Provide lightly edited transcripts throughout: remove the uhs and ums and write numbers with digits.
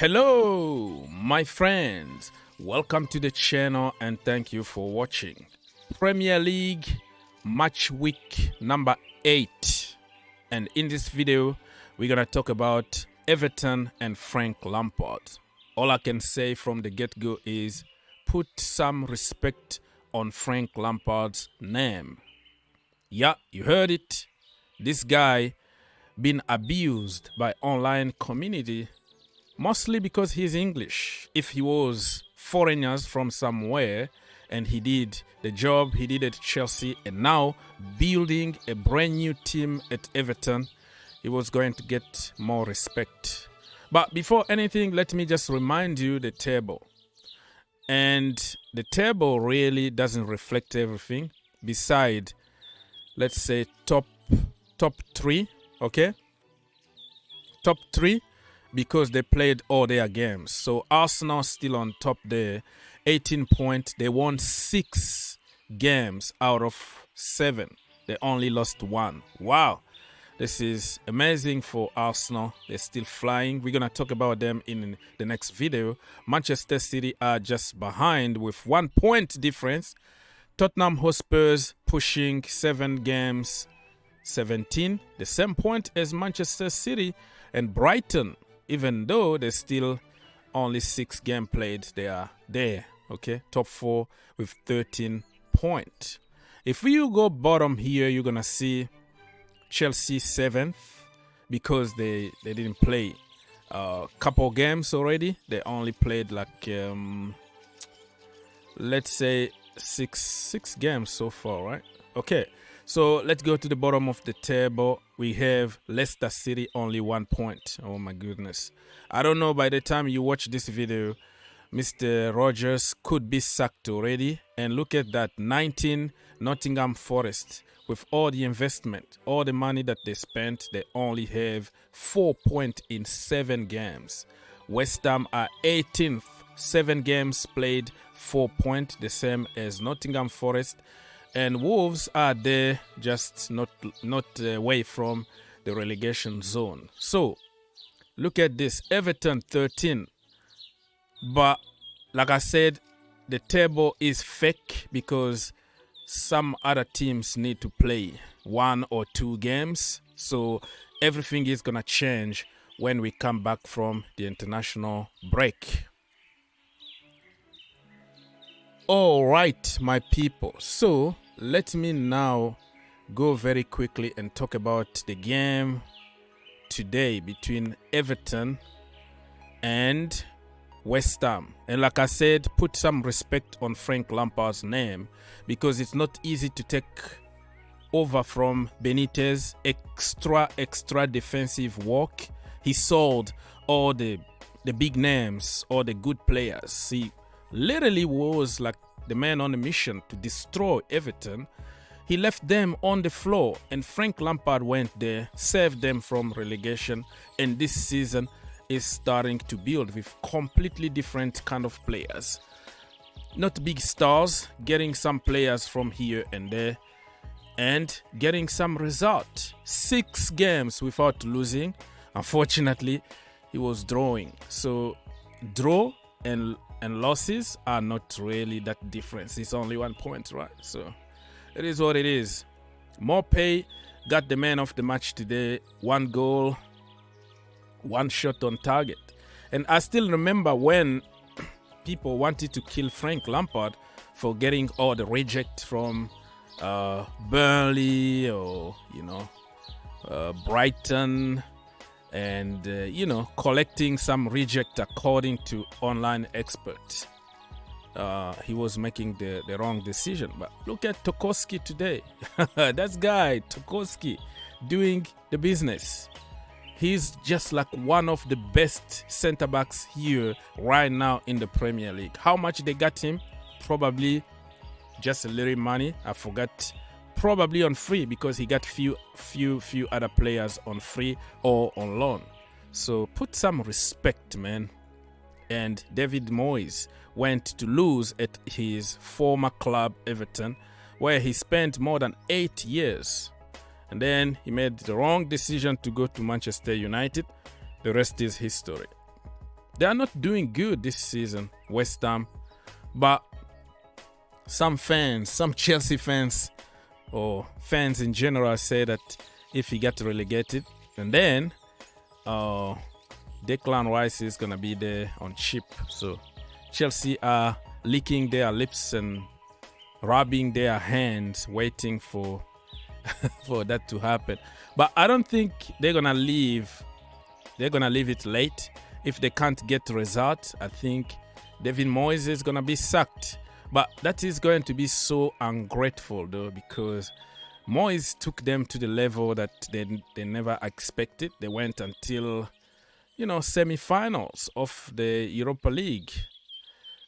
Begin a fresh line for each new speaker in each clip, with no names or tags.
Hello, my friends. Welcome to the channel and thank you for watching. Premier League match week number 8. And in this video, we're going to talk about Everton and Frank Lampard. All I can say from the get-go is put some respect on Frank Lampard's name. Yeah, you heard it. This guy been abused by online community mostly because he's English. If he was foreigners from somewhere and he did the job he did at Chelsea and now building a brand new team at Everton, he was going to get more respect. But before anything, let me just remind you the table. And the table really doesn't reflect everything beside, let's say, top 3, okay? Top 3 because they played all their games. So Arsenal still on top there, 18 points. They won 6 games out of 7. They only lost 1. Wow. This is amazing for Arsenal. They're still flying. We're going to talk about them in the next video. Manchester City are just behind with 1 point difference. Tottenham Hotspurs pushing 7 games, 17. The same point as Manchester City. And Brighton, even though they're still only 6 games played, they are there. Okay, top 4 with 13 points. If you go bottom here, you're going to see Chelsea 7th because they didn't play a couple games already. They only played like let's say six games so far, right? Okay, so let's go to the bottom of the table. We have Leicester City only 1 point. Oh my goodness, I don't know, by the time you watch this video Mr. Rodgers could be sacked already. And look at that, 19 Nottingham Forest. With all the investment, all the money that they spent, they only have 4 points in 7 games. West Ham are 18th, 7 games played, 4 points, the same as Nottingham Forest. And Wolves are there, just not away from the relegation zone. So, look at this, Everton 13. But, like I said, the table is fake because some other teams need to play 1 or 2 games. So everything is going to change when we come back from the international break. All right, my people. So let me now go very quickly and talk about the game today between Everton and West Ham. And like I said, put some respect on Frank Lampard's name because it's not easy to take over from Benitez. Extra defensive work. He sold all the big names, all the good players. He literally was like the man on a mission to destroy Everton. He left them on the floor and Frank Lampard went there, saved them from relegation, and this season is starting to build with completely different kind of players. Not big stars, getting some players from here and there and getting some result. 6 games without losing. Unfortunately, he was drawing. So draw and losses are not really that different. It's only 1 point, right? So it is what it is. Morpay got the man of the match today. 1 goal, 1 shot on target. And I still remember when people wanted to kill Frank Lampard for getting all the reject from Burnley or Brighton and collecting some reject according to online experts. He was making the wrong decision. But look at Tarkowski today. That guy Tarkowski doing the business. He's just like one of the best center-backs here right now in the Premier League. How much they got him? Probably just a little money. I forgot. Probably on free because he got few other players on free or on loan. So put some respect, man. And David Moyes went to lose at his former club Everton, where he spent more than 8 years. And then he made the wrong decision to go to Manchester United. The rest is history. They are not doing good this season, West Ham. But some fans, some Chelsea fans, or fans in general, say that if he gets relegated, and then Declan Rice is going to be there on cheap. So Chelsea are licking their lips and rubbing their hands, waiting for for that to happen. But I don't think they're going to leave. They're going to leave it late. If they can't get the result, I think David Moyes is going to be sacked. But that is going to be so ungrateful, though, because Moyes took them to the level that they never expected. They went until, semi-finals of the Europa League.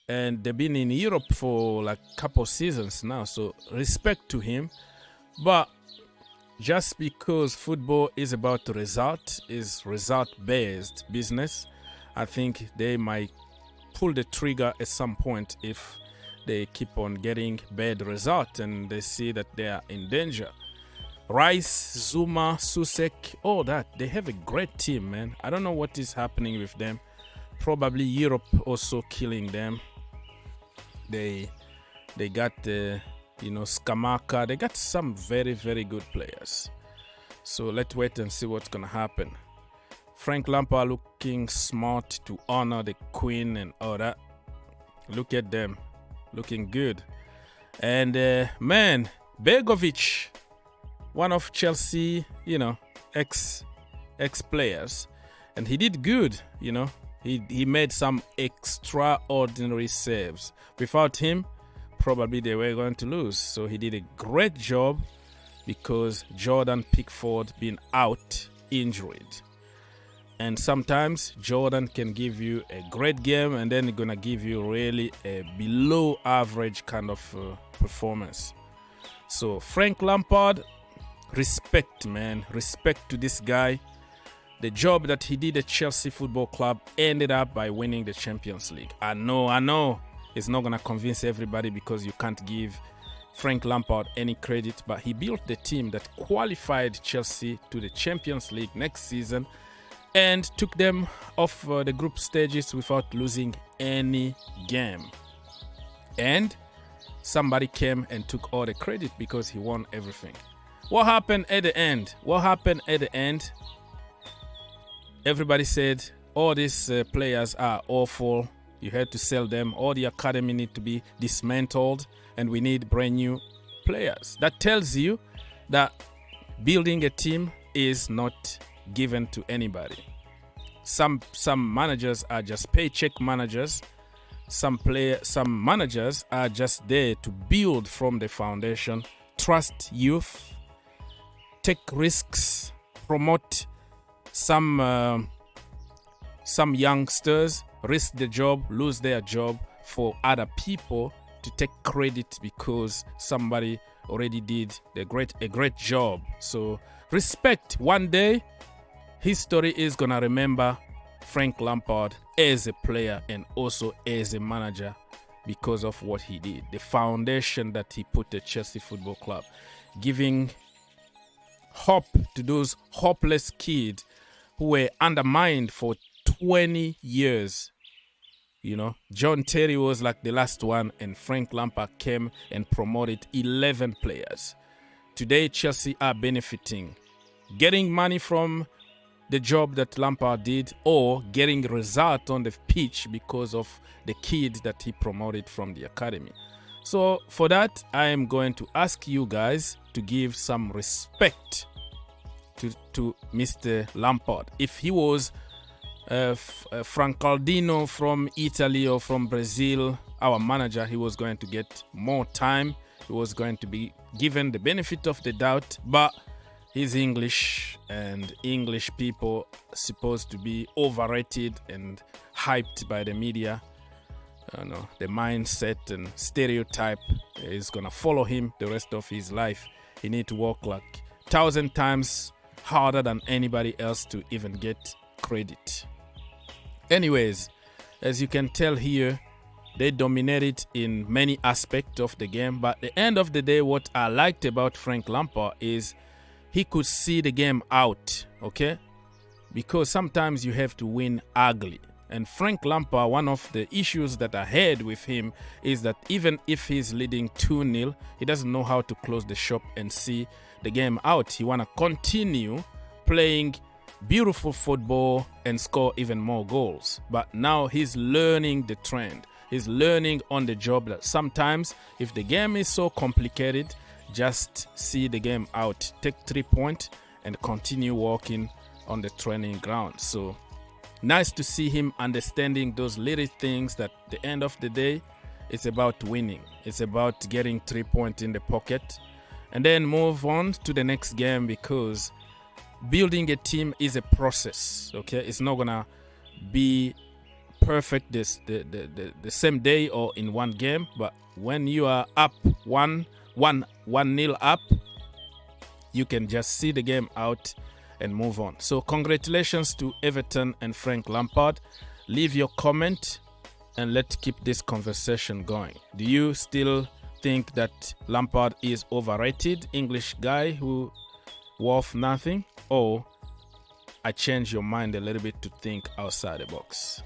And they've been in Europe for like a couple seasons now. So respect to him. But just because football is about result, is result-based business, I think they might pull the trigger at some point if they keep on getting bad results and they see that they are in danger. Rice, Zuma, Susek, all that, they have a great team, man. I don't know what is happening with them. Probably Europe also killing them. They got Skamaka. They got some very, very good players. So let's wait and see what's gonna happen. Frank Lampard looking smart to honor the Queen and all that. Look at them, looking good. And man, Begovic, one of Chelsea, ex players, and he did good. He made some extraordinary saves. Without him, probably they were going to lose. So he did a great job because Jordan Pickford been out injured. And sometimes Jordan can give you a great game and then he's going to give you really a below average kind of performance. So Frank Lampard, respect, man. Respect to this guy. The job that he did at Chelsea Football Club ended up by winning the Champions League. I know. It's not going to convince everybody because you can't give Frank Lampard any credit. But he built the team that qualified Chelsea to the Champions League next season and took them off the group stages without losing any game. And somebody came and took all the credit because he won everything. What happened at the end? Everybody said all these players are awful. You had to sell them. All the academy need to be dismantled and we need brand new players. That tells you that building a team is not given to anybody. Some managers are just paycheck managers. Some managers are just there to build from the foundation, trust youth, take risks, promote some youngsters, risk the job, lose their job for other people to take credit because somebody already did a great job. So respect. One day history is gonna remember Frank Lampard as a player and also as a manager because of what he did, the foundation that he put at Chelsea Football Club, giving hope to those hopeless kids who were undermined for 20 years. John Terry was like the last one, and Frank Lampard came and promoted 11 players. Today, Chelsea are benefiting, getting money from the job that Lampard did or getting result on the pitch because of the kid that he promoted from the academy. So for that, I am going to ask you guys to give some respect to Mr. Lampard. If he was Francaldino from Italy or from Brazil, our manager, he was going to get more time. He was going to be given the benefit of the doubt, but he's English, and English people are supposed to be overrated and hyped by the media. The mindset and stereotype is going to follow him the rest of his life. He need to work like 1,000 times harder than anybody else to even get credit. Anyways, as you can tell here, they dominated in many aspects of the game, but at the end of the day, what I liked about Frank Lampard is he could see the game out, okay? Because sometimes you have to win ugly. And Frank Lampard, one of the issues that I had with him is that even if he's leading 2-0, he doesn't know how to close the shop and see the game out. He want to continue playing beautiful football and score even more goals. But now he's learning the trend. He's learning on the job that sometimes if the game is so complicated, just see the game out, take 3 points and continue walking on the training ground. So nice to see him understanding those little things that at the end of the day, it's about winning. It's about getting 3 points in the pocket and then move on to the next game, because building a team is a process, okay? It's not going to be perfect the same day or in one game, but when you are up 1-0 up, you can just see the game out and move on. So congratulations to Everton and Frank Lampard. Leave your comment and let's keep this conversation going. Do you still think that Lampard is overrated, English guy who worth nothing, or I change your mind a little bit to think outside the box?